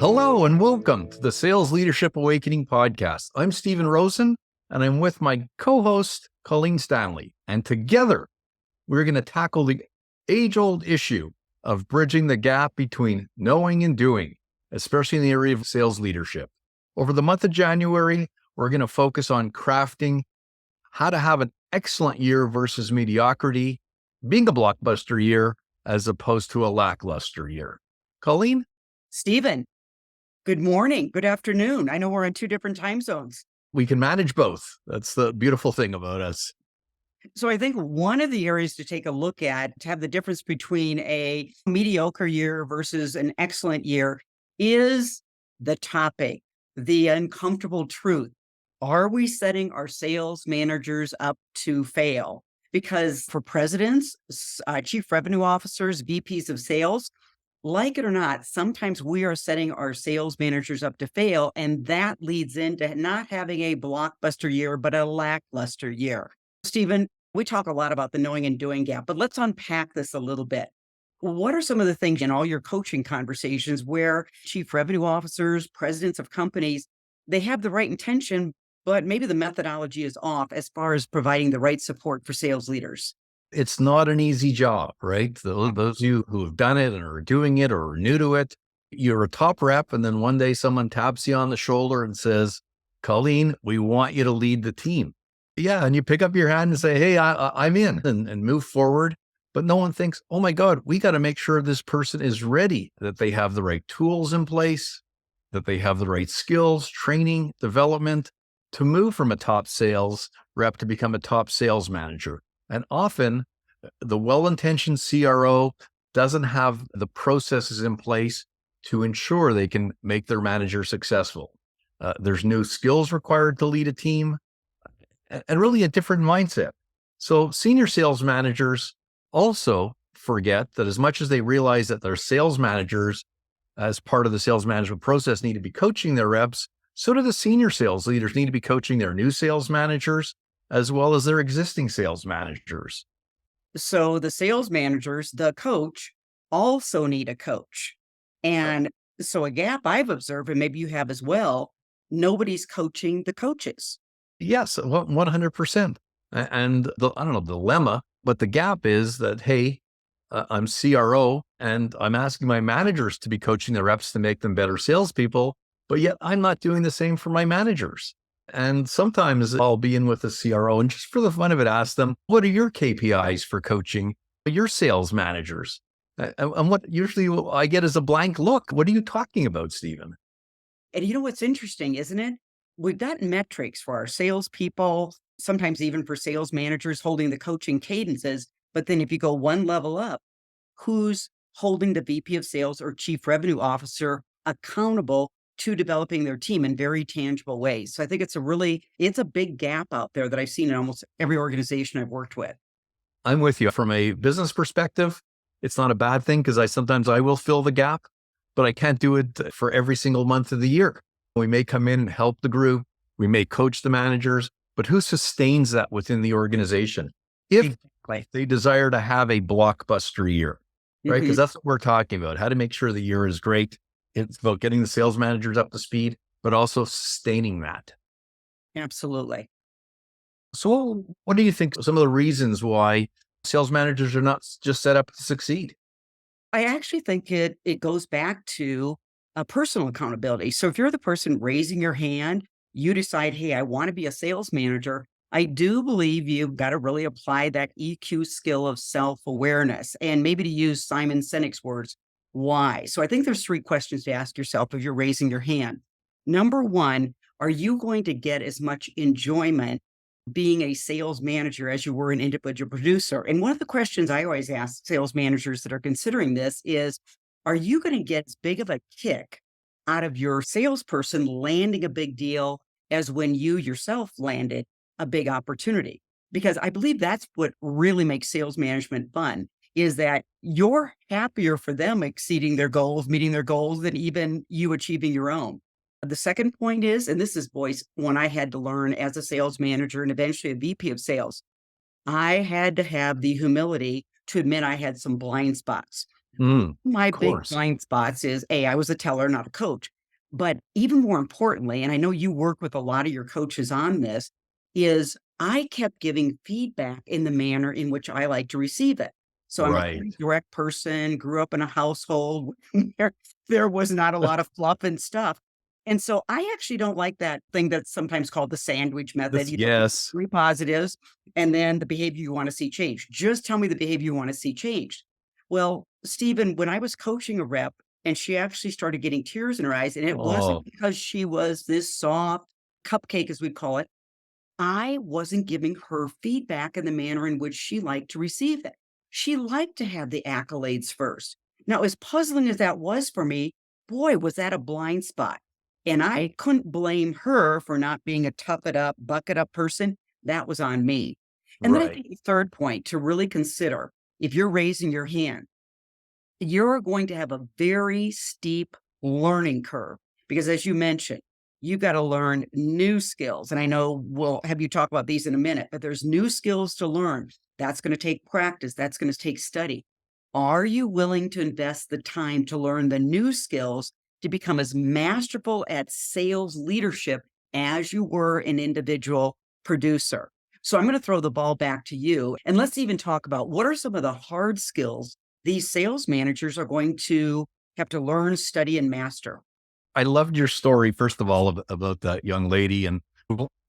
Hello and welcome to the Sales Leadership Awakening podcast. I'm Stephen Rosen and I'm with my co-host, Colleen Stanley. And together, we're going to tackle the age-old issue of bridging the gap between knowing and doing, especially in the area of sales leadership. Over the month of January, we're going to focus on crafting how to have an excellent year versus mediocrity, being a blockbuster year as opposed to a lackluster year. Colleen? Stephen, good morning, good afternoon. I know we're in two different time zones. We can manage both. That's the beautiful thing about us. So I think one of the areas to take a look at to have the difference between a mediocre year versus an excellent year is the topic, the uncomfortable truth. Are we setting our sales managers up to fail? Because for presidents, chief revenue officers, VPs of sales, like it or not, sometimes we are setting our sales managers up to fail, and that leads into not having a blockbuster year, but a lackluster year. Stephen, we talk a lot about the knowing and doing gap, but let's unpack this a little bit. What are some of the things in all your coaching conversations where chief revenue officers, presidents of companies, they have the right intention, but maybe the methodology is off as far as providing the right support for sales leaders? It's not an easy job, right? Those of you who have done it and are doing it or are new to it, you're a top rep, and then one day someone taps you on the shoulder and says, Colleen, we want you to lead the team. Yeah, and you pick up your hand and say, hey, I'm in, and move forward. But no one thinks, oh my God, we got to make sure this person is ready, that they have the right tools in place, that they have the right skills, training, development to move from a top sales rep to become a top sales manager. And often the well-intentioned CRO doesn't have the processes in place to ensure they can make their manager successful. There's new skills required to lead a team and really a different mindset. So senior sales managers also forget that as much as they realize that their sales managers, as part of the sales management process, need to be coaching their reps, so do the senior sales leaders need to be coaching their new sales managers as well as their existing sales managers. So the sales managers, the coach, also need a coach. And so a gap I've observed, and maybe you have as well, nobody's coaching the coaches. Yes, 100%. And I don't know, the dilemma, but the gap is that, hey, I'm CRO and I'm asking my managers to be coaching the reps to make them better salespeople, but yet I'm not doing the same for my managers. And sometimes I'll be in with a CRO and just for the fun of it, ask them, what are your KPIs for coaching your sales managers? And what usually I get is a blank look. What are you talking about, Stephen? And you know what's interesting, isn't it? We've got metrics for our salespeople, sometimes even for sales managers holding the coaching cadences. But then if you go one level up, who's holding the VP of sales or chief revenue officer accountable to developing their team in very tangible ways? So I think it's a big gap out there that I've seen in almost every organization I've worked with. I'm with you. From a business perspective, it's not a bad thing because sometimes I will fill the gap, but I can't do it for every single month of the year. We may come in and help the group. We may coach the managers, but who sustains that within the organization? If they desire to have a blockbuster year, right? Because that's what we're talking about, how to make sure the year is great. It's about getting the sales managers up to speed, but also sustaining that. Absolutely. So what do you think are some of the reasons why sales managers are not just set up to succeed? I actually think it goes back to a personal accountability. So if you're the person raising your hand, you decide, hey, I want to be a sales manager. I do believe you've got to really apply that EQ skill of self-awareness, and maybe to use Simon Sinek's words, why? So I think there's three questions to ask yourself if you're raising your hand. Number one, are you going to get as much enjoyment being a sales manager as you were an individual producer? And one of the questions I always ask sales managers that are considering this is, are you going to get as big of a kick out of your salesperson landing a big deal as when you yourself landed a big opportunity? Because I believe that's what really makes sales management fun, is that you're happier for them exceeding their goals, meeting their goals, than even you achieving your own. The second point is, and this is one I had to learn as a sales manager and eventually a VP of sales, I had to have the humility to admit I had some blind spots. My Of big course. blind spots is A, I was a teller, not a coach. But even more importantly, and I know you work with a lot of your coaches on this, is I kept giving feedback in the manner in which I like to receive it. So I'm a Right. pretty direct person, grew up in a household where there was not a lot of fluff and stuff. And so I actually don't like that thing that's sometimes called the sandwich method. This, yes. Three positives and then the behavior you want to see change. Just tell me the behavior you want to see changed. Well, Stephen, when I was coaching a rep and she actually started getting tears in her eyes, and it wasn't Oh, because she was this soft cupcake, as we call it. I wasn't giving her feedback in the manner in which she liked to receive it. She liked to have the accolades first. Now, as puzzling as that was for me, boy, was that a blind spot. And I couldn't blame her for not being a tough it up, buck it up person. That was on me. And then I right. think the third point to really consider if you're raising your hand, you're going to have a very steep learning curve because as you mentioned, you got to learn new skills. And I know we'll have you talk about these in a minute, but there's new skills to learn. That's going to take practice. That's going to take study. Are you willing to invest the time to learn the new skills to become as masterful at sales leadership as you were an individual producer? So I'm going to throw the ball back to you. And let's even talk about what are some of the hard skills these sales managers are going to have to learn, study, and master. I loved your story, first of all, about that young lady. And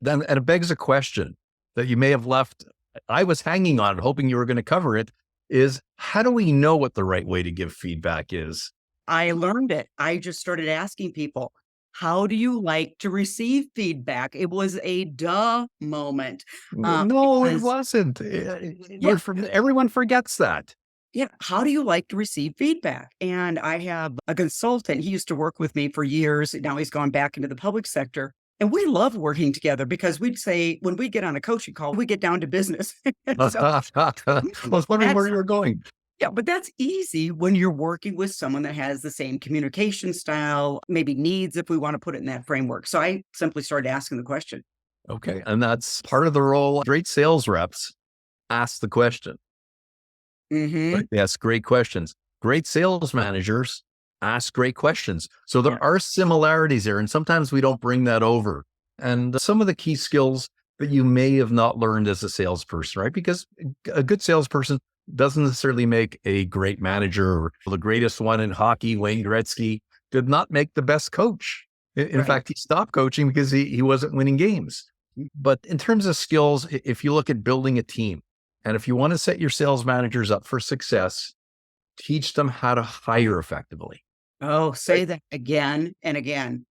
then and it begs a question that you may have left. I was hanging on it, hoping you were going to cover it, is how do we know what the right way to give feedback is? I learned it. I just started asking people, how do you like to receive feedback? It was a duh moment. No, it Because, wasn't. yeah, Everyone forgets that. yeah. How do you like to receive feedback? And I have a consultant. He used to work with me for years. Now he's gone back into the public sector. And we love working together because we'd say, when we get on a coaching call, we get down to business. So I was wondering where that's you were going. Yeah, but that's easy when you're working with someone that has the same communication style, maybe needs, if we want to put it in that framework. So I simply started asking the question. Okay. And that's part of the role. Great sales reps ask the question, Hmm. right? They ask great questions. Great sales managers ask great questions. So Yeah, there are similarities there. And sometimes we don't bring that over. And some of the key skills that you may have not learned as a salesperson, right? Because a good salesperson doesn't necessarily make a great manager or the greatest one in hockey, Wayne Gretzky, did not make the best coach. In right. fact, he stopped coaching because he wasn't winning games. But in terms of skills, if you look at building a team, and if you want to set your sales managers up for success, teach them how to hire effectively. Oh, Right. say that again and again.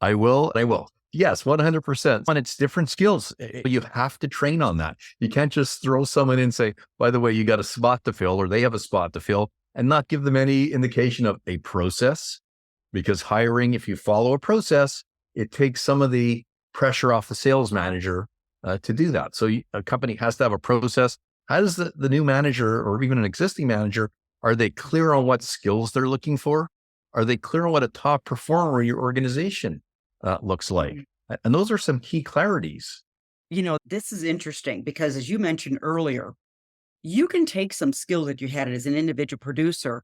I will. I will. Yes, 100%. And it's different skills. You have to train on that. You can't just throw someone in and say, by the way, you got a spot to fill, or they have a spot to fill, and not give them any indication of a process. Because hiring, if you follow a process, it takes some of the pressure off the sales manager to do that. So a company has to have a process. How does the new manager or even an existing manager, are they clear on what skills they're looking for? Are they clear on what a top performer in your organization looks like? Mhm. And those are some key clarities. This is interesting because as you mentioned earlier, you can take some skills that you had as an individual producer.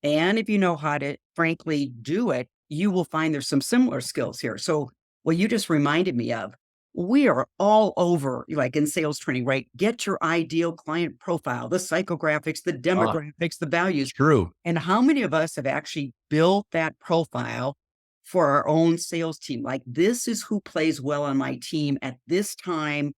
And if you know how to frankly do it, you will find there's some similar skills here. So what you just reminded me of, we are all over, like in sales training, right? Get your ideal client profile, the psychographics, the Ah, demographics, the values. true. And how many of us have actually built that profile for our own sales team? Like, this is who plays well on my team at this time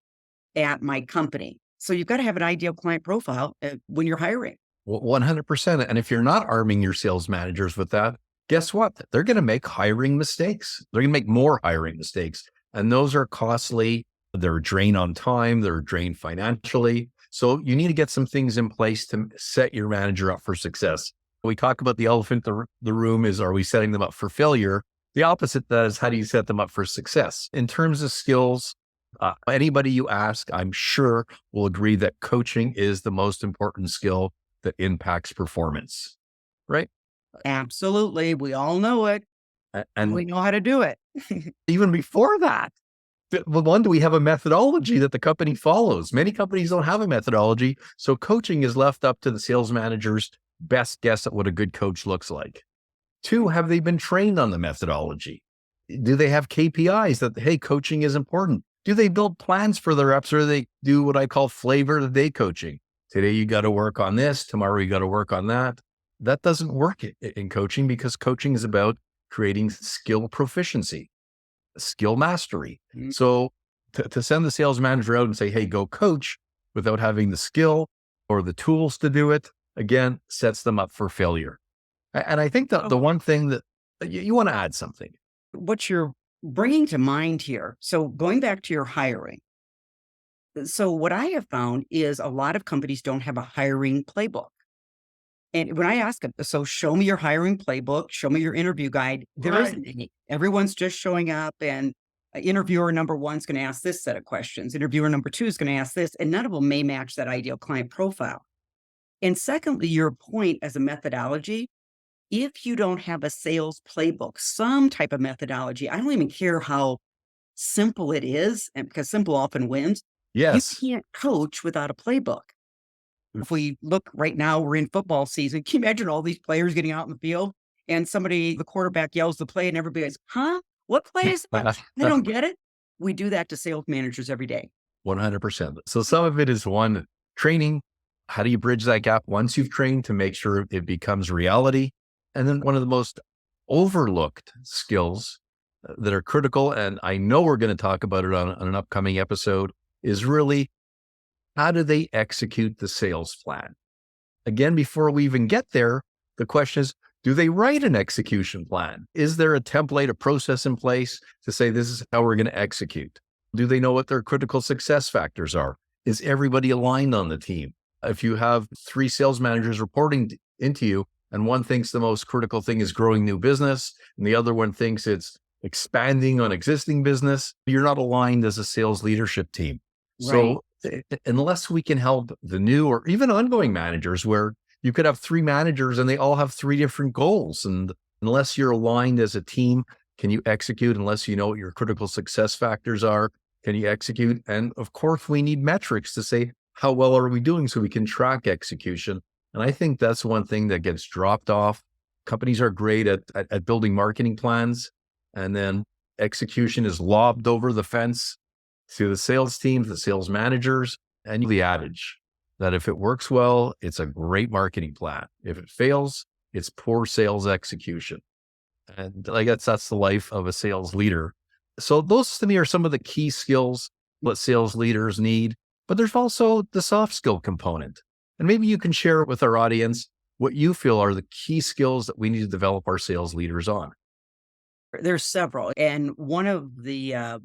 at my company. So you've got to have an ideal client profile when you're hiring. 100%. And if you're not arming your sales managers with that, guess what? They're going to make hiring mistakes. They're going to make more hiring mistakes. And those are costly. They're a drain on time. They're a drain financially. So you need to get some things in place to set your manager up for success. We talk about the elephant in the room is, are we setting them up for failure? The opposite that is, how do you set them up for success? In terms of skills, anybody you ask, I'm sure will agree that coaching is the most important skill that impacts performance, right? Absolutely. We all know it. We And know how to do it. even before that, well, one, do we have a methodology that the company follows? Many companies don't have a methodology. So coaching is left up to the sales managers best guess at what a good coach looks like? Two, have they been trained on the methodology? Do they have KPIs that, hey, coaching is important? Do they build plans for their reps, or do they do what I call flavor of the day coaching? Today, you got to work on this. Tomorrow, you got to work on that. That doesn't work in coaching, because coaching is about creating skill proficiency, skill mastery. Mm. So to send the sales manager out and say, hey, go coach without having the skill or the tools to do it, again, sets them up for failure. And I think that the one thing that you want to add something. What you're bringing to mind here. So going back to your hiring. So what I have found is a lot of companies don't have a hiring playbook. And when I ask them, so show me your hiring playbook, show me your interview guide, there Right. isn't any. Everyone's just showing up, and interviewer number one's going to ask this set of questions. Interviewer number two is going to ask this, and none of them may match that ideal client profile. And secondly, your point as a methodology, if you don't have a sales playbook, some type of methodology, I don't even care how simple it is, and because simple often wins, you Yes. can't coach without a playbook. If we look right now, we're in football season. Can you imagine all these players getting out in the field and the quarterback yells the play and everybody goes, huh? What play is that? They don't get it. We do that to sales managers every day. 100%. So some of it is one, training. How do you bridge that gap once you've trained to make sure it becomes reality? And then one of the most overlooked skills that are critical, and I know we're going to talk about it on an upcoming episode, is really, how do they execute the sales plan? Again, before we even get there, the question is, do they write an execution plan? Is there a template, a process in place to say, this is how we're going to execute? Do they know what their critical success factors are? Is everybody aligned on the team? If you have 3 sales managers reporting into you, and one thinks the most critical thing is growing new business, and the other one thinks it's expanding on existing business, you're not aligned as a sales leadership team. Right. So unless we can help the new or even ongoing managers, where you could have 3 managers and they all have 3 different goals, and unless you're aligned as a team, can you execute? Unless you know what your critical success factors are, can you execute? And of course, we need metrics to say, how well are we doing, so we can track execution. And I think that's one thing that gets dropped off. Companies are great at building marketing plans, and then execution is lobbed over the fence to the sales teams, the sales managers, and the adage that if it works well, it's a great marketing plan. If it fails, it's poor sales execution. And I guess that's the life of a sales leader. So those to me are some of the key skills that sales leaders need, but there's also the soft skill component. And maybe you can share it with our audience, what you feel are the key skills that we need to develop our sales leaders on. There's several. And one of the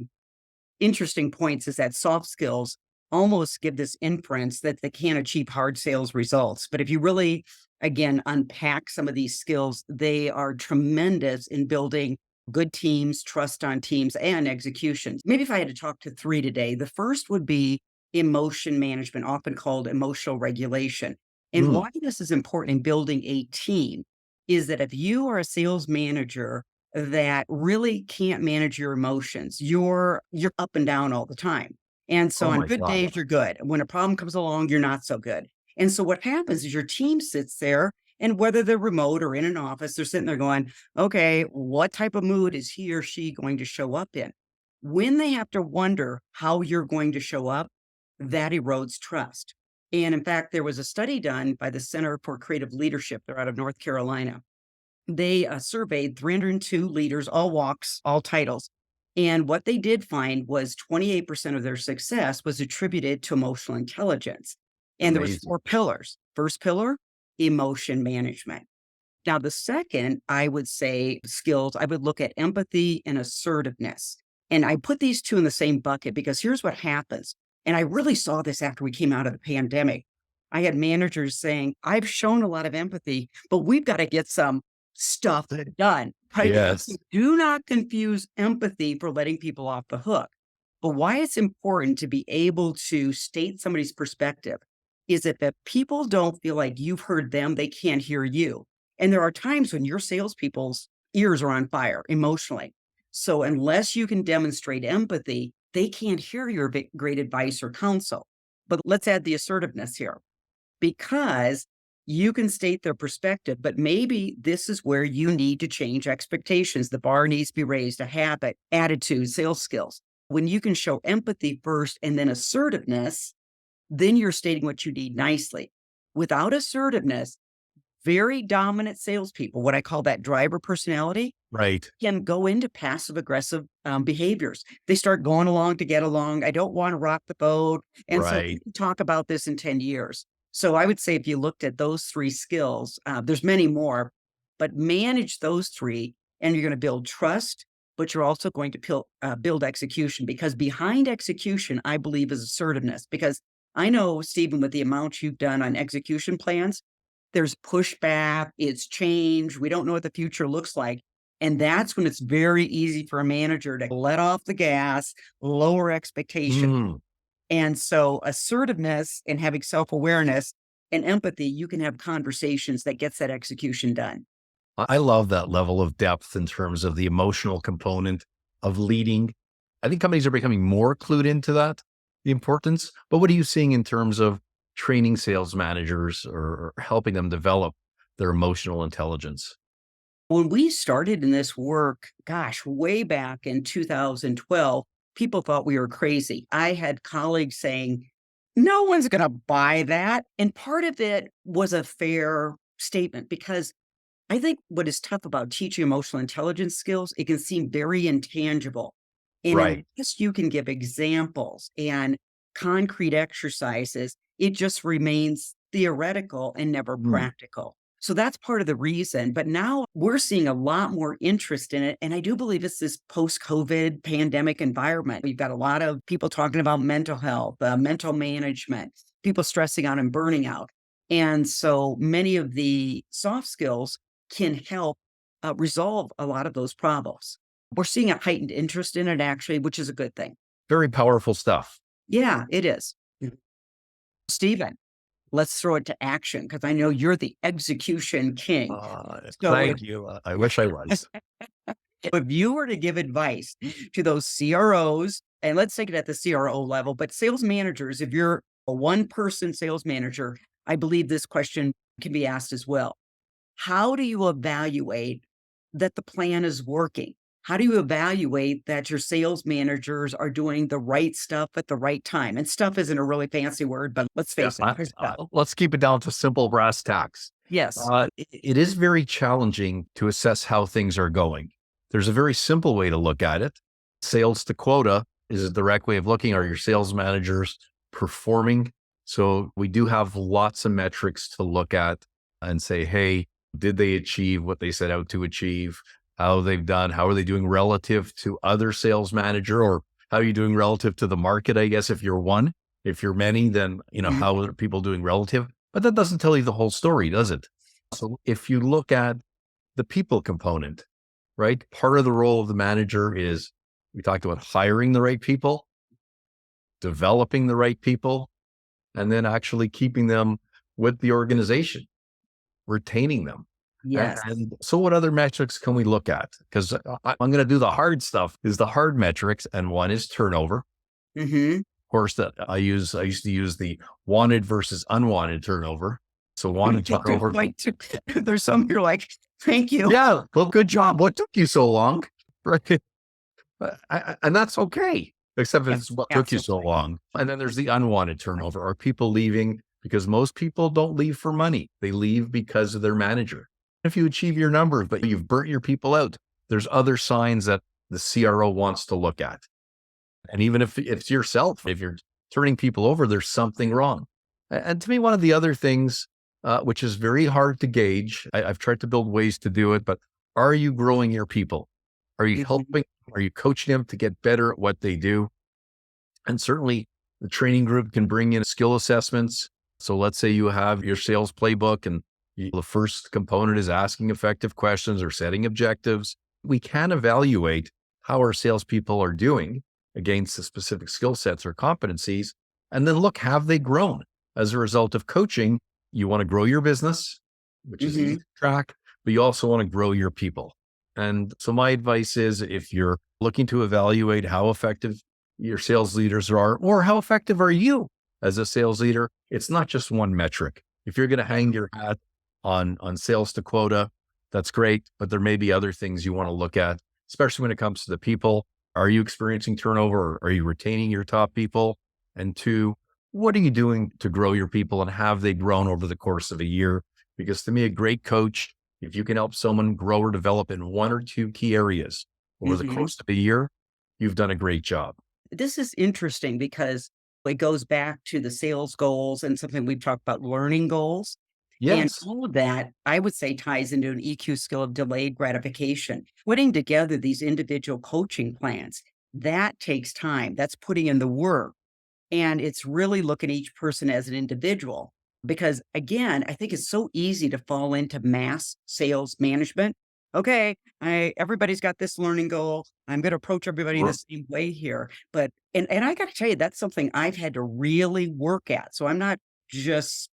interesting points is that soft skills almost give this inference that they can't achieve hard sales results. But if you really, again, unpack some of these skills, they are tremendous in building good teams, trust on teams, and executions. Maybe if I had to talk to 3 today, the first would be emotion management, often called emotional regulation. And Mm, why this is important in building a team is that if you are a sales manager that really can't manage your emotions, you're up and down all the time. And so oh on my good God. days, you're good. When a problem comes along, you're not so good. And so what happens is your team sits there, and whether they're remote or in an office, they're sitting there going, okay, what type of mood is he or she going to show up in? When they have to wonder how you're going to show up, that erodes trust. And in fact, there was a study done by the Center for Creative Leadership. They're out of North Carolina. They surveyed 302 leaders, all walks, all titles. And what they did find was 28% of their success was attributed to emotional intelligence. And there was Amazing. 4 pillars. First pillar, emotion management. Now, the second, I would say skills, I would look at empathy and assertiveness. And I put these 2 in the same bucket because here's what happens. And I really saw this after we came out of the pandemic. I had managers saying, I've shown a lot of empathy, but we've got to get some stuff done, right? So Yes. do not confuse empathy for letting people off the hook. But why it's important to be able to state somebody's perspective is that if people don't feel like you've heard them, they can't hear you. And there are times when your salespeople's ears are on fire emotionally. So unless you can demonstrate empathy, they can't hear your great advice or counsel. But let's add the assertiveness here, because You can state their perspective, but maybe this is where you need to change expectations. The bar needs to be raised, a habit, attitude, sales skills. When you can show empathy first and then assertiveness, then you're stating what you need nicely. Without assertiveness, very dominant salespeople, what I call that driver personality, Right. can go into passive aggressive behaviors. They start going along to get along. I don't want to rock the boat. And so we Right. can talk about this in 10 years. So I would say if you looked at those three skills, there's many more, but manage those three and you're going to build trust, but you're also going to build execution, because behind execution, I believe, is assertiveness. Because I know, Stephen, with the amount you've done on execution plans, there's pushback, it's change. We don't know what the future looks like. And that's when it's very easy for a manager to let off the gas, lower expectation. Mm. And so assertiveness and having self-awareness and empathy, you can have conversations that gets that execution done. I love that level of depth in terms of the emotional component of leading. I think companies are becoming more clued into that, the importance. But what are you seeing in terms of training sales managers or helping them develop their emotional intelligence? When we started in this work, gosh, way back in 2012, people thought we were crazy. I had colleagues saying, no one's going to buy that. And part of it was a fair statement, because I think what is tough about teaching emotional intelligence skills, it can seem very intangible. And Right. unless you can give examples and concrete exercises, it just remains theoretical and never Mm. practical. So that's part of the reason. But now we're seeing a lot more interest in it. And I do believe it's this post-COVID pandemic environment. We've got a lot of people talking about mental health, mental management, people stressing out and burning out. And so many of the soft skills can help resolve a lot of those problems. We're seeing a heightened interest in it, actually, which is a good thing. Very powerful stuff. Yeah, it is. Stephen, let's throw it to action, because I know you're the execution king. So if, Thank you. I wish I was. if you were to give advice to those CROs, and let's take it at the CRO level, but sales managers, if you're a one-person sales manager, I believe this question can be asked as well. How do you evaluate that the plan is working? How do you evaluate that your sales managers are doing the right stuff at the right time? And stuff isn't a really fancy word, but let's Yeah, face it. There's stuff. let's keep it down to simple brass tacks. Yes. It is very challenging to assess how things are going. There's a very simple way to look at it. Sales to quota is a direct way of looking. Are your sales managers performing? So we do have lots of metrics to look at and say, hey, did they achieve what they set out to achieve? How they've done? How are they doing relative to other sales manager, or how are you doing relative to the market? I guess if you're one, if you're many, then how are people doing relative? But that doesn't tell you the whole story, does it? So if you look at the people component, right? Part of the role of the manager is, we talked about hiring the right people, developing the right people, and then actually keeping them with the organization, retaining them. Yes. And so what other metrics can we look at? Because I'm going to do the hard stuff, is the hard metrics. And one is turnover. Mm-hmm. Of course, that I used to use the wanted versus unwanted turnover. So wanted turnover. There's some you're like, thank you. Yeah. Well, good job. What took you so long? Right. And that's okay, except if Yes, it's what took you so absolutely. long. And then there's the unwanted turnover. Are people leaving because most people don't leave for money? They leave because of their manager. If you achieve your numbers, but you've burnt your people out, there's other signs that the CRO wants to look at. And even if it's yourself, if you're turning people over, there's something wrong. And to me, one of the other things, which is very hard to gauge, I've tried to build ways to do it, but are you growing your people? Are you Mhm. helping? Are you coaching them to get better at what they do? And certainly the training group can bring in skill assessments. So let's say you have your sales playbook, and the first component is asking effective questions or setting objectives. We can evaluate how our salespeople are doing against the specific skill sets or competencies. And then look, have they grown as a result of coaching? You want to grow your business, which is easy to track, but you also want to grow your people. And so my advice is, if you're looking to evaluate how effective your sales leaders are, or how effective are you as a sales leader, it's not just one metric. If you're going to hang your hat on sales to quota, that's great, but there may be other things you want to look at, especially when it comes to the people. Are you experiencing turnover? Or are you retaining your top people? And two, what are you doing to grow your people, and have they grown over the course of a year? Because to me, a great coach, if you can help someone grow or develop in one or two key areas over the Mhm. course of a year, you've done a great job. This is interesting because it goes back to the sales goals and something we've talked about, learning goals. And Yes. all of that, I would say, ties into an EQ skill of delayed gratification. Putting together these individual coaching plans, that takes time. That's putting in the work. And it's really looking at each person as an individual. Because again, I think it's so easy to fall into mass sales management. Okay, everybody's got this learning goal. I'm going to approach everybody the same way here. But and I got to tell you, that's something I've had to really work at. So I'm not just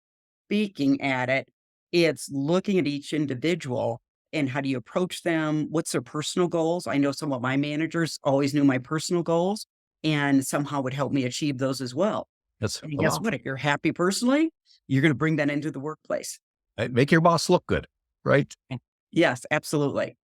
speaking at it, it's looking at each individual and how do you approach them? What's their personal goals? I know some of my managers always knew my personal goals and somehow would help me achieve those as well. That's And guess well, what? If you're happy personally, you're going to bring that into the workplace. make your boss look good, right? Yes, absolutely.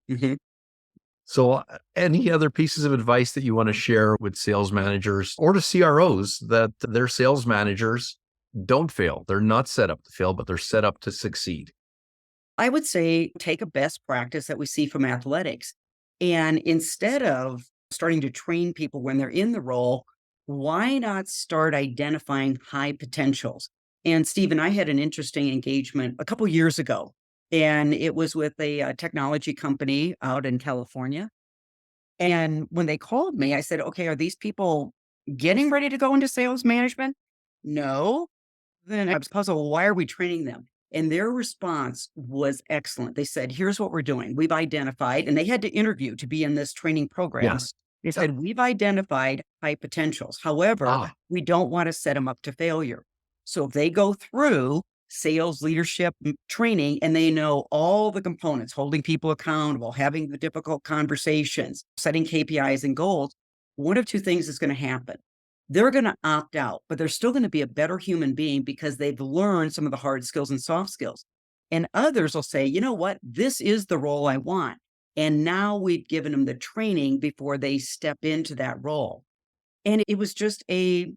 So, any other pieces of advice that you want to share with sales managers or to CROs that their sales managers don't fail? They're not set up to fail, but they're set up to succeed. I would say take a best practice that we see from athletics. And instead of starting to train people when they're in the role, why not start identifying high potentials? And Steve and I had an interesting engagement a couple years ago, and it was with a, technology company out in California. And when they called me, I said, okay, are these people getting ready to go into sales management? No. Then I was puzzled, why are we training them? And their response was excellent. They said, here's what we're doing. We've identified, and they had to interview to be in this training program. Yes. They Yep. said, we've identified high potentials. However, Ah, we don't want to set them up to failure. So if they go through sales leadership training and they know all the components, holding people accountable, having the difficult conversations, setting KPIs and goals, one of two things is going to happen. They're going to opt out, but they're still going to be a better human being because they've learned some of the hard skills and soft skills. And others will say, you know what, this is the role I want. And now we've given them the training before they step into that role. And it was just a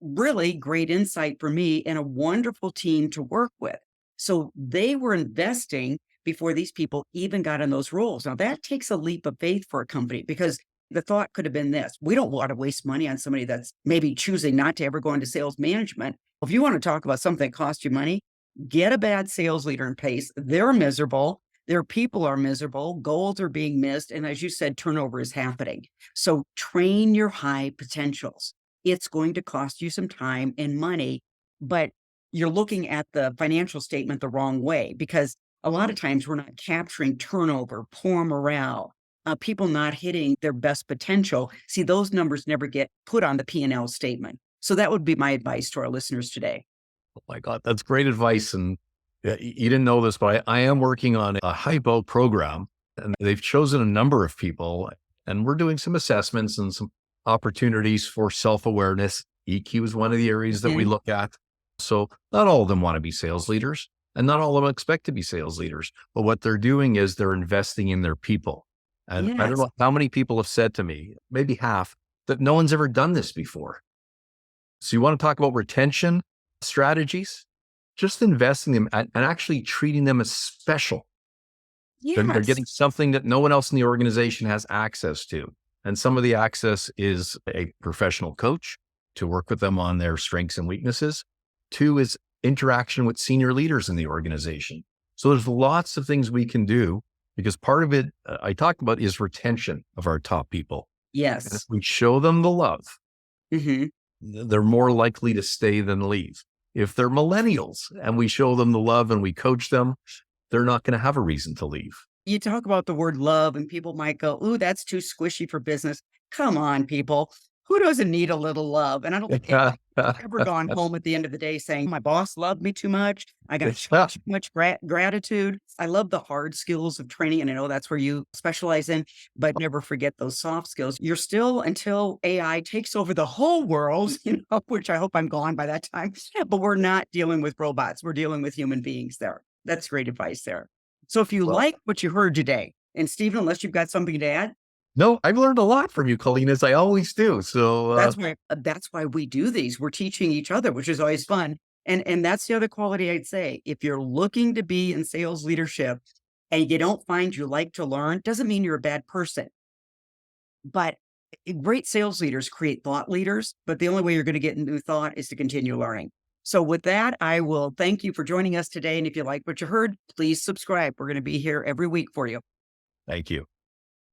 really great insight for me and a wonderful team to work with. So they were investing before these people even got in those roles. Now that takes a leap of faith for a company because the thought could have been this: we don't want to waste money on somebody that's maybe choosing not to ever go into sales management. If you want to talk about something that costs you money, get a bad sales leader in place. They're miserable. Their people are miserable. Goals are being missed. And as you said, turnover is happening. So train your high potentials. It's going to cost you some time and money, but you're looking at the financial statement the wrong way because a lot of times we're not capturing turnover, poor morale, people not hitting their best potential. See, those numbers never get put on the P&L statement. So that would be my advice to our listeners today. oh my God, that's great advice. And you didn't know this, but I am working on a hypo program, and they've chosen a number of people, and we're doing some assessments and some opportunities for self-awareness. EQ is one of the areas that we Mhm. look at. So not all of them want to be sales leaders, and not all of them expect to be sales leaders. But what they're doing is they're investing in their people. And I don't Yes. know how many people have said to me, maybe half, that no one's ever done this before. So you want to talk about retention strategies? Just investing in them and actually treating them as special. They're Yes. getting something that no one else in the organization has access to. And some of the access is a professional coach to work with them on their strengths and weaknesses. Two is interaction with senior leaders in the organization. So there's lots of things we can do, because part of it I talked about is retention of our top people. And if Yes. we show them the love, Mhm. they're more likely to stay than leave. If they're millennials and we show them the love and we coach them, they're not going to have a reason to leave. You talk about the word love, and people might go, ooh, that's too squishy for business. Come on, people. Who doesn't need a little love? And I don't think anybody's ever gone home at the end of the day saying, my boss loved me too much. I got too much gratitude. I love the hard skills of training. And I know that's where you specialize in, but never forget those soft skills. You're still, until AI takes over the whole world, which I hope I'm gone by that time, but we're not dealing with robots. We're dealing with human beings there. That's great advice there. So if you Well, like what you heard today, and Stephen, unless you've got something to add, no, I've learned a lot from you, Colleen, as I always do. So, that's why we do these. We're teaching each other, which is always fun. And that's the other quality I'd say. If you're looking to be in sales leadership and you don't find you like to learn, doesn't mean you're a bad person. But great sales leaders create thought leaders, but the only way you're going to get new thought is to continue learning. So with that, I will thank you for joining us today. And if you like what you heard, please subscribe. We're going to be here every week for you. thank you.